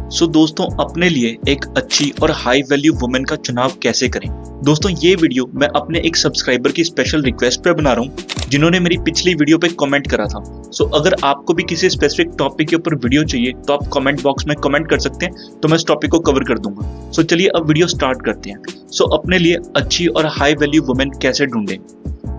सो दोस्तों, अपने लिए एक अच्छी और हाई वैल्यू वुमेन का चुनाव कैसे करें। दोस्तों, ये वीडियो मैं अपने एक सब्सक्राइबर की स्पेशल रिक्वेस्ट पे बना रहा हूँ जिन्होंने मेरी पिछली वीडियो पे कमेंट करा था। सो अगर आपको भी किसी स्पेसिफिक टॉपिक के ऊपर वीडियो चाहिए तो आप कमेंट बॉक्स में कमेंट कर सकते हैं, तो मैं इस टॉपिक को कवर कर दूंगा। सो चलिए अब वीडियो स्टार्ट करते हैं। सो अपने लिए अच्छी और हाई वैल्यू वुमेन कैसे ढूंढें।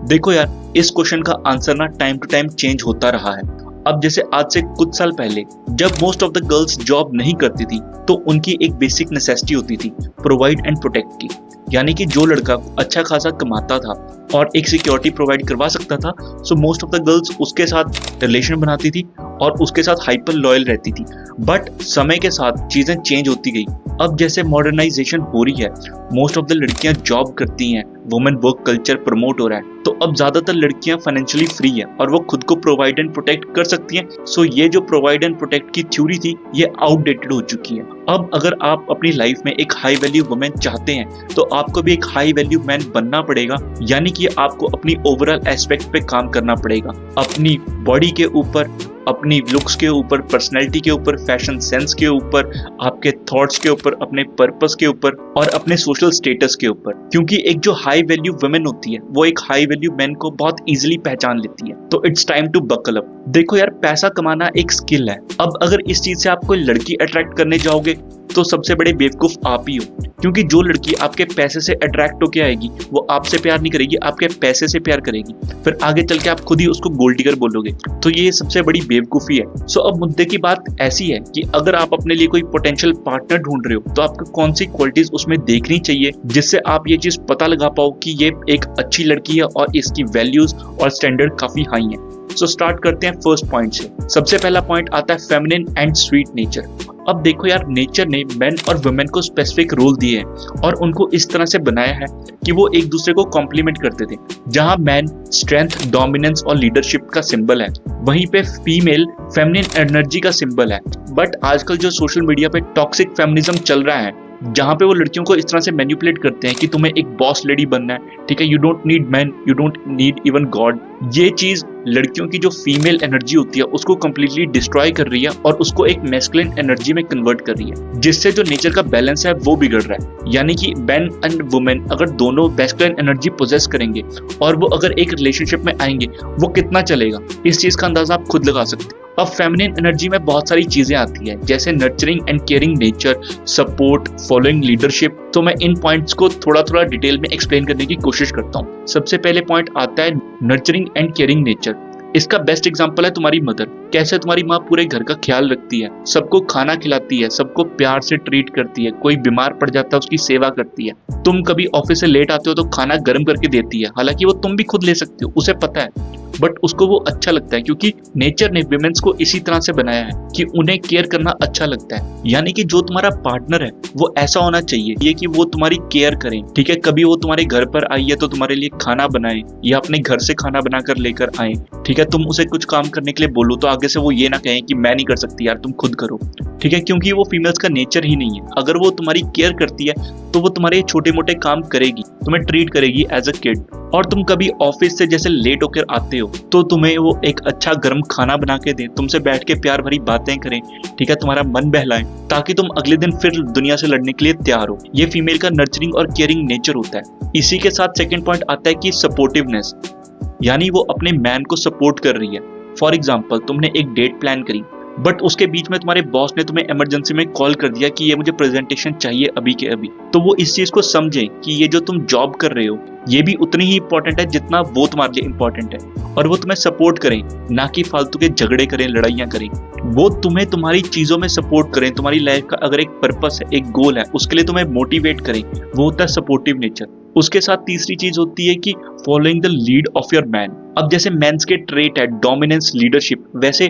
देखो यार, इस क्वेश्चन का आंसर ना टाइम टू टाइम चेंज होता रहा है। अब जैसे आज से कुछ साल पहले जब most of the girls job नहीं करती थी तो उनकी एक बेसिक नेसेसिटी होती थी प्रोवाइड एंड प्रोटेक्ट की, यानी कि जो लड़का अच्छा खासा कमाता था और एक सिक्योरिटी प्रोवाइड करवा सकता था, so most of the girls उसके साथ रिलेशन बनाती थी और उसके साथ हाइपर लॉयल रहती थी। बट समय के साथ चीजें चेंज होती गई। अब जैसे मॉडर्नाइजेशन हो रही है, मोस्ट ऑफ द लड़कियां जॉब करती हैं, वुमेन वर्क कल्चर प्रमोट हो रहा है, तो अब ज्यादातर लड़कियां फाइनेंशियली फ्री है और वो खुद को प्रोवाइड एंड प्रोटेक्ट कर सकती हैं। सो ये जो प्रोवाइड एंड प्रोटेक्ट की थ्योरी थी ये आउटडेटेड हो चुकी है। अब अगर आप अपनी लाइफ में एक हाई वैल्यू वुमेन चाहते हैं तो आपको भी एक हाई वैल्यू मैन बनना पड़ेगा, यानी कि आपको अपनी ओवरऑल एस्पेक्ट पे काम करना पड़ेगा, अपनी बॉडी के ऊपर, अपनी लुक्स के ऊपर, पर्सनैलिटी के ऊपर, फैशन सेंस के ऊपर, आपके थॉट्स के ऊपर, अपने पर्पस के ऊपर और अपने सोशल स्टेटस के ऊपर। क्योंकि एक जो हाई वैल्यू वुमेन होती है वो एक हाई वैल्यू मैन को बहुत इजीली पहचान लेती है। तो it's time to buckle up. देखो यार, पैसा कमाना एक स्किल है। अब अगर इस चीज से आप कोई लड़की अट्रैक्ट करने जाओगे तो सबसे बड़े बेवकूफ आप ही हो, क्योंकि जो लड़की आपके पैसे से अट्रैक्ट होके आएगी वो आपसे प्यार नहीं करेगी, आपके पैसे से प्यार करेगी। फिर आगे चल के आप खुद ही उसको गोल्ड डिगर बोलोगे, तो ये सबसे बड़ी बेवकूफी है। सो अब मुद्दे की बात ऐसी है कि अगर आप अपने लिए कोई पोटेंशियल पार्टनर ढूंढ रहे हो तो आपको कौन सी क्वालिटीज उसमें देखनी चाहिए जिससे आप ये चीज पता लगा पाओ कि ये एक अच्छी लड़की है और इसकी वैल्यूज और स्टैंडर्ड काफी हाई है। सो स्टार्ट करते हैं फर्स्ट पॉइंट से। सबसे पहला पॉइंट आता है फेमिनिन एंड स्वीट नेचर। अब देखो यार, नेचर ने मेन और वुमेन को स्पेसिफिक रोल दिए हैं और उनको इस तरह से बनाया है कि वो एक दूसरे को कॉम्प्लीमेंट करते थे। जहां मैन स्ट्रेंथ, डोमिनेंस और लीडरशिप का सिंबल है, वहीं पे फीमेल फेमिनिन एनर्जी का सिंबल है। बट आजकल जो सोशल मीडिया पे टॉक्सिक फेमिनिज्म चल रहा है, जहां पे वो लड़कियों को इस तरह से मैनिपुलेट करते हैं कि तुम्हें एक बॉस लेडी बनना है, ठीक है, you don't need man, you don't need even God. ये चीज लड़कियों की जो फीमेल एनर्जी होती है उसको कंप्लीटली डिस्ट्रॉय कर रही है और उसको एक मैस्कुलिन एनर्जी में कन्वर्ट कर रही है, जिससे जो नेचर का बैलेंस है वो बिगड़ रहा है। यानी कि मैन एंड वुमेन अगर दोनों मैस्कुलिन एनर्जी पोजेस करेंगे और वो अगर एक रिलेशनशिप में आएंगे, वो कितना चलेगा, इस चीज का अंदाजा आप खुद लगा सकते हैं। अब फेमिनिन एनर्जी में बहुत सारी चीजें आती है, जैसे nurturing and caring nature, support, following leadership. तो मैं इन पॉइंट्स को थोड़ा थोड़ा डिटेल में एक्सप्लेन करने की कोशिश करता हूँ। सबसे पहले पॉइंट आता है नर्चरिंग एंड केयरिंग नेचर। इसका बेस्ट एग्जांपल है तुम्हारी मदर। कैसे तुम्हारी माँ पूरे घर का ख्याल रखती है, सबको खाना खिलाती है, सबको प्यार से ट्रीट करती है, कोई बीमार पड़ जाता है उसकी सेवा करती है। तुम कभी ऑफिस से लेट आते हो तो खाना गर्म करके देती है, हालांकि वो तुम भी खुद ले सकते हो, उसे पता है, बट उसको वो अच्छा लगता है क्योंकि नेचर ने विमेंस को इसी तरह से बनाया है कि उन्हें केयर करना अच्छा लगता है। यानी कि जो तुम्हारा पार्टनर है वो ऐसा होना चाहिए ये कि वो तुम्हारी केयर करें, ठीक है। कभी वो तुम्हारे घर पर आई है तो तुम्हारे लिए खाना बनाए या अपने घर से खाना बनाकर लेकर आए, ठीक है। तुम उसे कुछ काम करने के लिए बोलो तो आगे से वो ये ना कहें कि मैं नहीं कर सकती यार, तुम खुद करो, ठीक है, क्योंकि वो फीमेल्स का नेचर ही नहीं है। अगर वो तुम्हारी केयर करती है तो वो तुम्हारे छोटे मोटे काम करेगी, तुम्हें ट्रीट करेगी एज अ किड। और तुम कभी ऑफिस से जैसे लेट होकर आते हो तो तुम्हें वो एक अच्छा गर्म खाना बना के दे, तुमसे बैठ के प्यार भरी बातें करें, ठीक है, तुम्हारा मन बहलाए, ताकि तुम अगले दिन फिर दुनिया से लड़ने के लिए तैयार हो। ये फीमेल का नर्चरिंग और केयरिंग नेचर होता है। इसी के साथ सेकंड पॉइंट आता है कि सपोर्टिवनेस, यानी वो अपने मैन को सपोर्ट कर रही है। फॉर एग्जाम्पल, तुमने एक डेट प्लान करी बट उसके बीच में तुम्हारे बॉस ने तुम्हें इमरजेंसी में कॉल कर दिया कि ये मुझे प्रेजेंटेशन चाहिए अभी के अभी, तो वो इस चीज को समझे कि ये जो तुम जॉब कर रहे हो ये भी उतनी ही इंपॉर्टेंट है जितना वो तुम्हारे लिए इंपॉर्टेंट है, और वो तुम्हें सपोर्ट करें, ना कि फालतू के झगड़े करें, लड़ाइयां करें। वो तुम्हें तुम्हारी चीजों में सपोर्ट करें, तुम्हारी लाइफ का अगर एक पर्पस है, एक गोल है, उसके लिए तुम्हें मोटिवेट करें, वो होता है सपोर्टिव नेचर। उसके साथ तीसरी चीज होती है कि following the lead of your man. अब जैसे मेंस के ट्रेट है डोमिनेंस, लीडरशिप, वैसे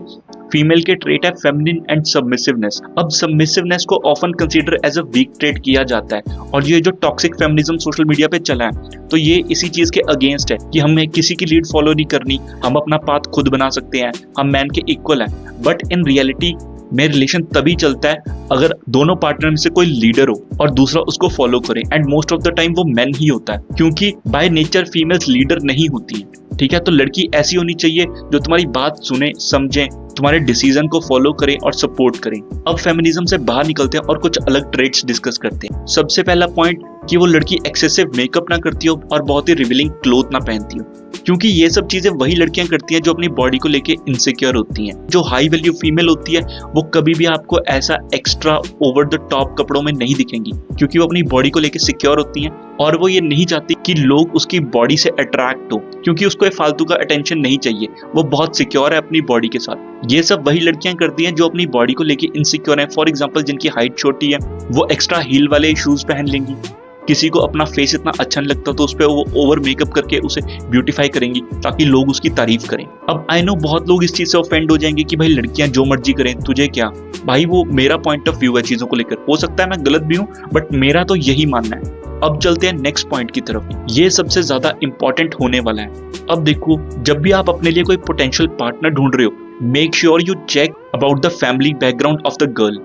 फीमेल के ट्रेट है फेमिनिन एंड सबमिसिवनेस। अब सबमिसिवनेस को often consider as a weak trait किया जाता है, और ये जो टॉक्सिक फेमिनिज्म सोशल मीडिया पे चला है तो ये इसी चीज के अगेंस्ट है कि हमें किसी की लीड फॉलो नहीं करनी, हम अपना पाथ खुद बना सकते हैं, हम मैन के इक्वल हैं। बट इन रियलिटी में रिलेशन तभी चलता है अगर दोनों पार्टनर में से कोई लीडर हो और दूसरा उसको फॉलो करे, and most of the time वो मैन ही होता है, क्योंकि बाय नेचर फीमेल्स लीडर नहीं होती है। ठीक है, तो लड़की ऐसी होनी चाहिए जो तुम्हारी बात सुने, समझे, तुम्हारे डिसीजन को फॉलो करें और सपोर्ट करें। अब फेमिनिज्म से बाहर निकलते हैं और कुछ अलग ट्रेट्स डिस्कस करते हैं। सबसे पहला पॉइंट कि वो लड़की एक्सेसिव मेकअप ना करती हो और बहुत ही रिवीलिंग क्लोथ ना पहनती हो, क्योंकि ये सब चीजें वही लड़कियां करती हैं जो अपनी बॉडी को लेके इनसिक्योर होती हैं। जो हाई वैल्यू फीमेल होती है वो कभी भी आपको ऐसा एक्स्ट्रा ओवर द टॉप कपड़ों में नहीं दिखेंगी, क्योंकि वो अपनी बॉडी को लेके सिक्योर होती हैं और वो ये नहीं चाहती कि लोग उसकी बॉडी से अट्रैक्ट हो, क्योंकि उसको फालतू का अटेंशन नहीं चाहिए। वो बहुत सिक्योर है अपनी बॉडी के साथ। ये सब वही लड़कियां करती हैं जो अपनी बॉडी को लेके इनसिक्योर हैं। फॉर एग्जाम्पल, जिनकी हाइट छोटी है वो एक्स्ट्रा हील वाले शूज पहन लेंगी। किसी को अपना फेस इतना अच्छा नहीं लगता तो उस पर वो ओवर मेकअप करके उसे ब्यूटीफाई करेंगी ताकि लोग उसकी तारीफ करें। अब आई नो बहुत लोग इस चीज से ऑफेंड हो जाएंगे कि भाई लड़कियां जो मर्जी करें, तुझे क्या। भाई वो मेरा पॉइंट ऑफ व्यू है चीजों को लेकर, हो सकता है मैं गलत भी हूँ, बट मेरा तो यही मानना है। अब चलते हैं नेक्स्ट पॉइंट की तरफ। ये सबसे ज्यादा इंपॉर्टेंट होने वाला है। अब देखो, जब भी आप अपने लिए कोई पोटेंशियल पार्टनर ढूंढ रहे हो, make sure you check about the family background of the girl,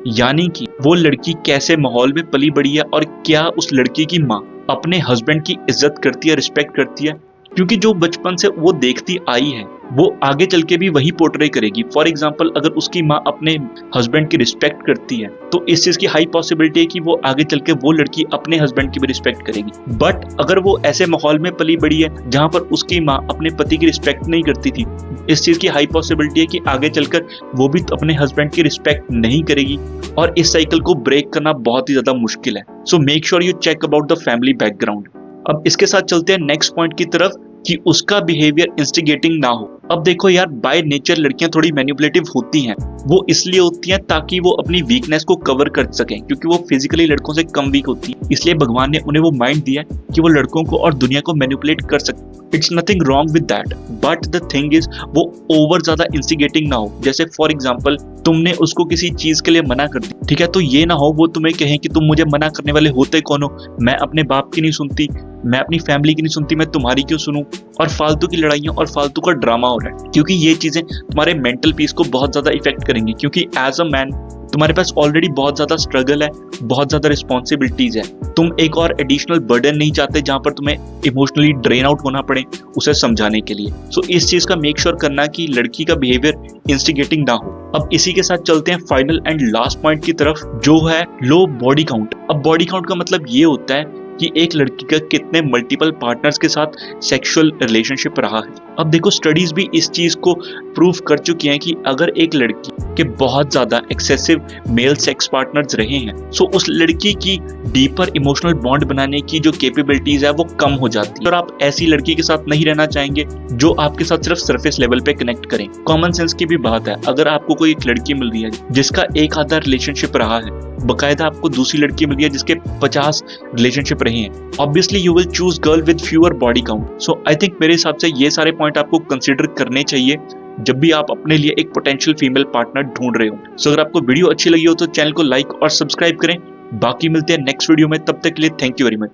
यानी कि वो लड़की कैसे माहौल में पली बड़ी है और क्या उस लड़की की माँ अपने हस्बैंड की इज्जत करती है, रिस्पेक्ट करती है। क्योंकि जो बचपन से वो देखती आई है वो आगे चल के भी वही पोर्ट्रे करेगी। फॉर एग्जाम्पल, अगर उसकी माँ अपने हस्बैंड की रिस्पेक्ट करती है तो इस चीज की हाई पॉसिबिलिटी है कि वो आगे चल के वो लड़की अपने हस्बैंड की भी रिस्पेक्ट करेगी। बट अगर वो ऐसे माहौल में पली बड़ी है जहां पर उसकी माँ अपने पति की रिस्पेक्ट नहीं करती थी, इस चीज की हाई पॉसिबिलिटी है कि आगे चलकर वो भी अपने हस्बैंड की रिस्पेक्ट नहीं करेगी और इस साइकिल को ब्रेक करना बहुत ही ज्यादा मुश्किल है। So make sure you check about the family background. अब इसके साथ चलते हैं नेक्स्ट पॉइंट की तरफ कि उसका बिहेवियर इंस्टिगेटिंग ना हो। अब देखो यार, बाय नेचर लड़कियां थोड़ी मैनिपुलेटिव होती हैं। वो इसलिए होती हैं ताकि वो अपनी वीकनेस को कवर कर सकें, क्योंकि वो फिजिकली लड़कों से कम वीक होती है। इसलिए भगवान ने उन्हें वो माइंड दिया है कि वो लड़कों को और दुनिया को मैनिपुलेट कर सकते। It's nothing wrong with that, but the thing is वो ओवर ज्यादा इंस्टिगेटिंग ना हो। जैसे फॉर एग्जाम्पल, तुमने उसको किसी चीज के लिए मना कर दी, ठीक है, तो ये ना हो वो तुम्हें कहे कि तुम मुझे मना करने वाले होते कौन हो, मैं अपने बाप की नहीं सुनती, मैं अपनी फैमिली की नहीं सुनती, मैं तुम्हारी क्यों सुनूं। और फालतू की लड़ाइयां और फालतू का ड्रामा हो रहा है, क्योंकि ये चीजें तुम्हारे मेंटल पीस को बहुत ज्यादा इफेक्ट करेंगी। क्योंकि एज अ मैन तुम्हारे पास ऑलरेडी बहुत ज्यादा स्ट्रगल है, बहुत ज्यादा रिस्पॉन्सिबिलिटीज है। तुम एक और एडिशनल बर्डन नहीं चाहते जहां पर तुम्हें इमोशनली ड्रेन आउट होना पड़े उसे समझाने के लिए। सो इस चीज का मेक श्योर करना कि लड़की का बिहेवियर इंस्टिगेटिंग ना हो। अब इसी के साथ चलते हैं फाइनल एंड लास्ट पॉइंट की तरफ, जो है लो बॉडी काउंट। अब बॉडी काउंट का मतलब ये होता है कि एक लड़की का कितने मल्टीपल पार्टनर्स के साथ सेक्सुअल रिलेशनशिप रहा है। अब देखो, स्टडीज भी इस चीज को प्रूव कर चुकी हैं कि अगर एक लड़की के बहुत ज्यादा एक्सेसिव मेल सेक्स पार्टनर्स रहे हैं, सो उस लड़की की डीपर इमोशनल बॉन्ड बनाने की जो कैपेबिलिटीज है वो कम हो जाती है। और आप ऐसी लड़की के साथ नहीं रहना चाहेंगे जो आपके साथ सिर्फ सरफेस लेवल पे कनेक्ट करें। कॉमन सेंस की भी बात है, अगर आपको कोई एक लड़की मिल रही है जिसका एक आधा रिलेशनशिप रहा है, बकायदा आपको दूसरी लड़की मिली है जिसके 50 रिलेशनशिप रहे हैं, obviously you will choose girl with fewer body count. So I think मेरे हिसाब से ये सारे पॉइंट आपको कंसीडर करने चाहिए जब भी आप अपने लिए एक पोटेंशियल फीमेल पार्टनर ढूंढ रहे हो। सो अगर आपको वीडियो अच्छी लगी हो तो चैनल को लाइक और सब्सक्राइब करें। बाकी मिलते हैं नेक्स्ट वीडियो में, तब तक के लिए थैंक यू वेरी मच।